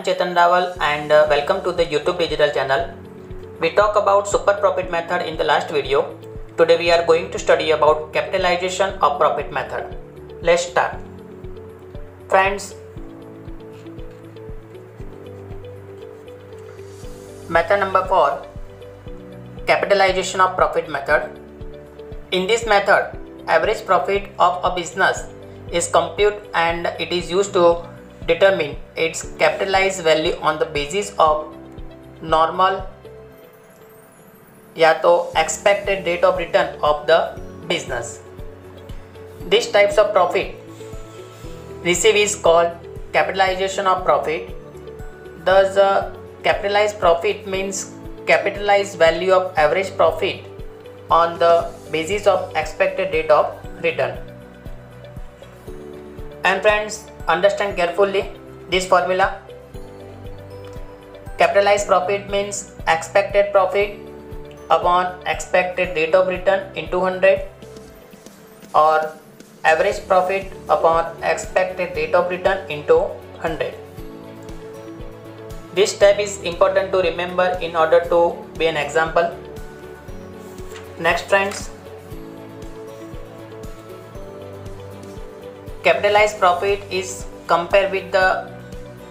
am Chetan Rawal and welcome to the YouTube digital channel. We talk about super profit method in the last video. Today we are going to study about capitalization of profit method. Let's start. Friends, method number 4, capitalization of profit method. In this method, average profit of a business is computed and it is used to determine its capitalized value on the basis of normal या तो expected rate of return of the business. These types of profit received is called capitalization of profit. Thus, capitalized profit means capitalized value of average profit on the basis of expected rate of return. And friends, understand carefully this formula. Capitalized profit means expected profit upon expected rate of return into 100 or average profit upon expected rate of return into 100. This step is important to remember in order to be an example. Next friends, capitalized profit is compared with the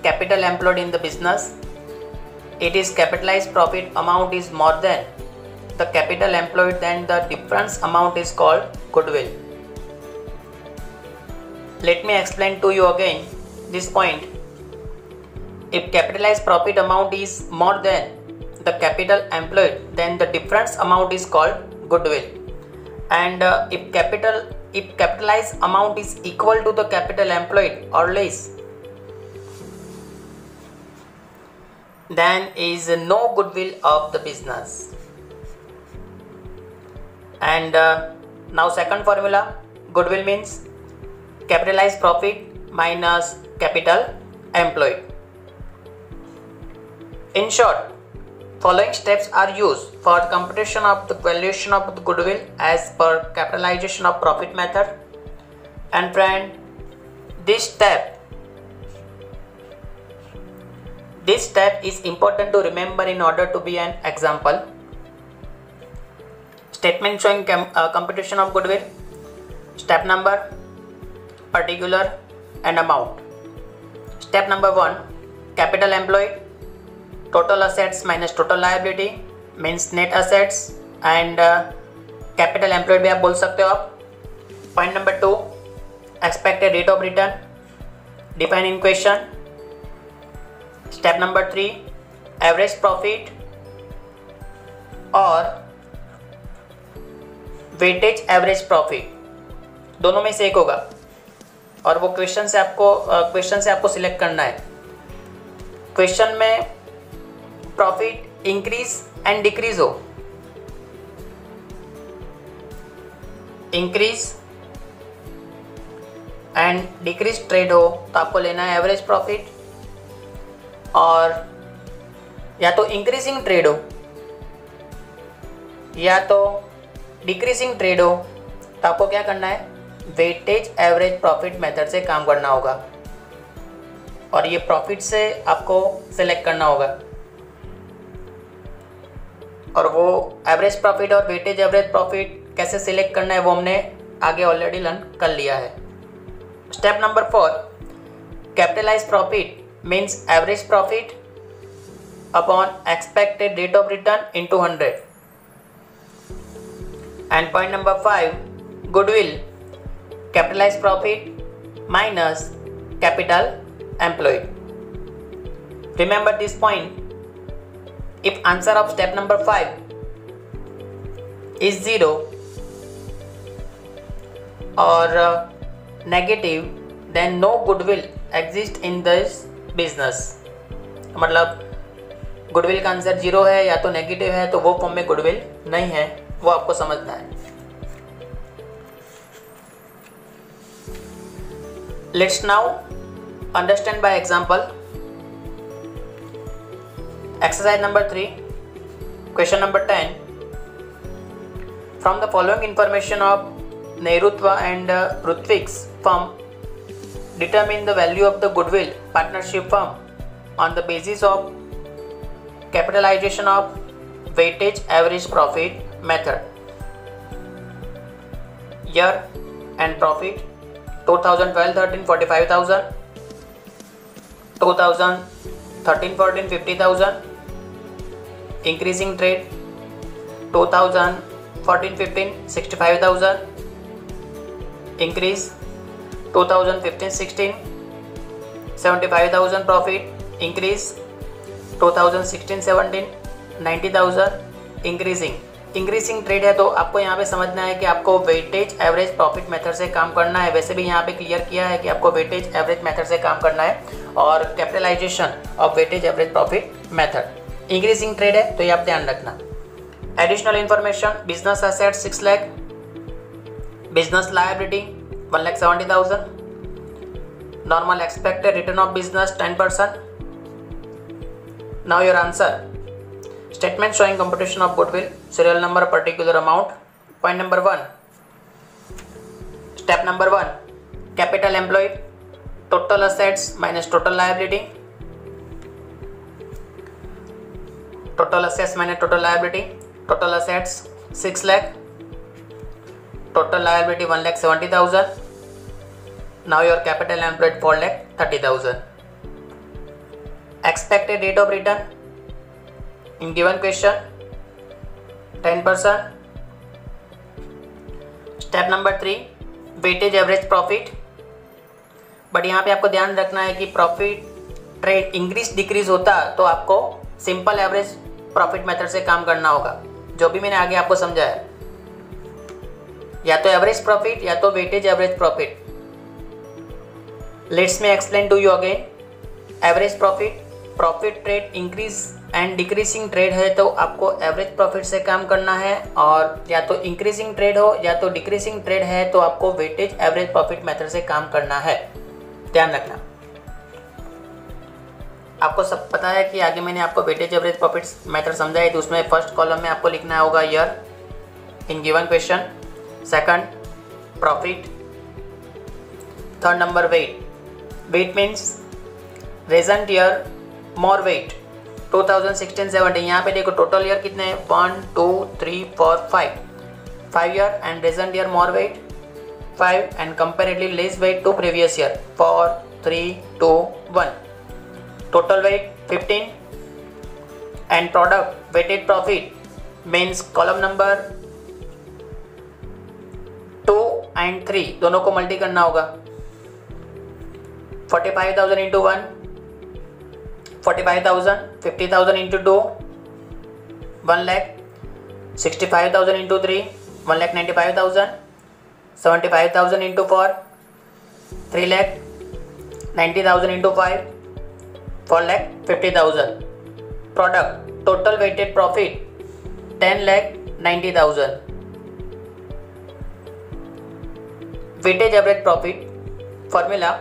capital employed in the business. It is capitalized profit amount is more than the capital employed, then the difference amount is called goodwill. Let me explain to you again this point. If capitalized profit amount is more than the capital employed, then the difference amount is called goodwill. And if capitalized amount is equal to the capital employed or less, then is no goodwill of the business. And now second formula, goodwill means capitalized profit minus capital employed. In short, following steps are used for computation of the valuation of the goodwill as per capitalization of profit method. And friend, this step is important to remember in order to be an example. Statement showing computation of goodwill. Step number, particular and amount. Step number 1, capital employed. Total assets minus total liability means net assets and capital employed भी आप बोल सकते हो आप. Point number 2, expected rate of return, define in question. Step number 3, average profit और weightage average profit, दोनों में से एक होगा और वो क्वेश्चन से आपको सिलेक्ट करना है. क्वेश्चन में प्रॉफिट इंक्रीज एंड डिक्रीज हो, इंक्रीज एंड डिक्रीज ट्रेड हो, तो आपको लेना है एवरेज प्रॉफिट. और या तो इंक्रीजिंग ट्रेड हो या तो डिक्रीजिंग ट्रेड हो, तो आपको क्या करना है, वेटेज एवरेज प्रॉफिट मेथड से काम करना होगा और ये प्रॉफिट से आपको सेलेक्ट करना होगा. और वो एवरेज प्रॉफिट और वेटेज एवरेज प्रॉफिट कैसे सिलेक्ट करना है वो हमने आगे ऑलरेडी लर्न कर लिया है. Step number 4, capitalize profit means average profit upon expected rate of return into 100. And point number 5, goodwill, capitalized profit minus capital employed. Remember this point. If answer of step number 5 is 0 or negative, then no goodwill exists in this business. मतलब goodwill का answer 0 है या तो negative है, तो वो form में goodwill नहीं है, वो आपको समझना है. Let's now understand by example. Exercise number 3, question number 10. From the following information of Nehrutva and Rutvik's firm, determine the value of the goodwill partnership firm on the basis of capitalization of weightage average profit method. Year and profit 2012-13 45,000, 2013-14 50,000, increasing trade 2014-15 65,000, increase 2015-16 75,000 profit, increase 2016-17 90,000, increasing trade है। तो आपको यहाँ पे समझना है कि आपको weightage average profit method से काम करना है। वैसे भी यहाँ पे क्लियर किया है कि आपको वेटेज एवरेज मेथड से काम करना है और capitalization of weightage average profit method. Increasing trade है तो ये आप ध्यान रखना। Additional information, business asset 6 lakh, business liability 1,70,000, normal expected return of business 10%। Now your answer, statement showing computation of goodwill, serial number, particular amount. Point number 1, step number 1, capital employed, total assets minus total liability, total assets minus total liability, total assets 6 lakh, total liability 1,70,000. Now your capital employed 4,30,000. Expected rate of return in given question 10%. Step number 3, weightage average profit. But यहाँ पे आपको ध्यान रखना है कि profit trade increase decrease होता तो आपको सिंपल एवरेज प्रॉफिट मेथड से काम करना होगा, जो भी मैंने आगे आपको समझाया, या तो एवरेज प्रॉफिट या तो weightage average profit. Let's me explain to you again. Average profit trade increase and decreasing trade है तो आपको एवरेज प्रॉफिट से काम करना है, और या तो इंक्रीजिंग ट्रेड हो या तो डिक्रीजिंग ट्रेड है तो आपको वेटेज एवरेज प्रॉफिट मेथड से काम करना है। ध्यान रखना। आपको सब पता है कि आगे मैंने आपको वेटेज एवरेज प्रॉफिट मेथड समझाई थी, उसमें फर्स्ट कॉलम में आपको लिखना होगा year in given question, second profit, third number weight means recent year more weight 2016-17। यहाँ पे देखो टोटल ईयर कितने हैं, 1 2 3 4 5 year, and recent year more weight 5 and comparatively less weight to previous year 4 3 2 1, total weight 15 and product weighted profit means column number 2 and 3 दोनों को multi करना होगा। 45,000 into 1 45,000, 50,000 into 2 1 lakh, 65,000 into 3 1,95,000, 75,000 into 4 3 lakh, 90,000 into 5 4,50,000. Product total weighted profit 10,90,000. Weightage average profit formula,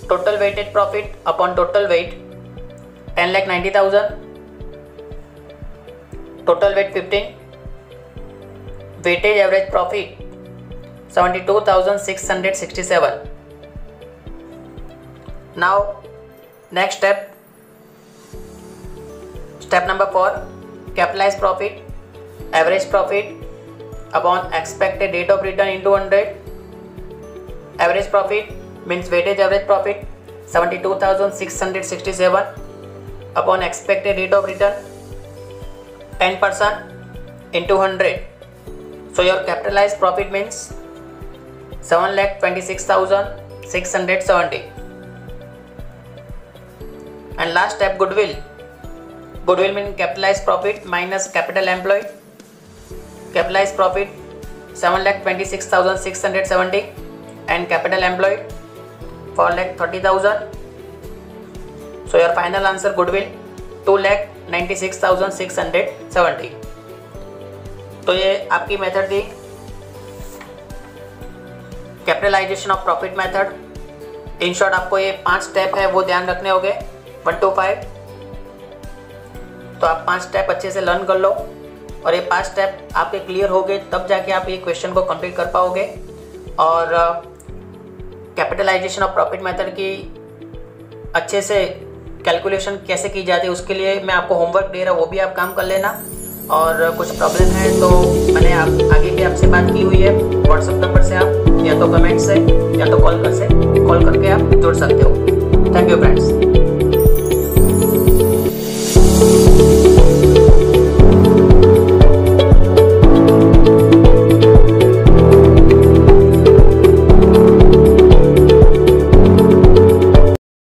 total weighted profit upon total weight 10,90,000, total weight 15, weightage average profit 72,667. Now next step number 4, capitalized profit, average profit upon expected rate of return into 100. Average profit means weightage average profit 72,667 upon expected rate of return 10% into 100. So your capitalized profit means 7,26,670. And last step, goodwill means capitalized profit minus capital employed. Capitalized profit 7,26,670 and capital employed 4,30,000. So your final answer goodwill 2,96,670. तो ये आपकी method थी capitalization of profit method. In short आपको ये 5 step है वो ध्यान रखने होंगे 1 to 5। तो आप 5 स्टेप अच्छे से लर्न कर लो, और ये 5 स्टेप आपके क्लियर हो गए तब जाके आप ये क्वेश्चन को कंप्लीट कर पाओगे। और कैपिटलाइजेशन ऑफ प्रॉफिट मेथड की अच्छे से कैलकुलेशन कैसे की जाती है उसके लिए मैं आपको होमवर्क दे रहा हूँ, वो भी आप काम कर लेना। और कुछ प्रॉब्लम है तो मैंने आगे भी आपसे बात की हुई है, व्हाट्सएप नंबर से आप या तो कमेंट से या तो कॉल करके आप जुड़ सकते हो। Thank you friends.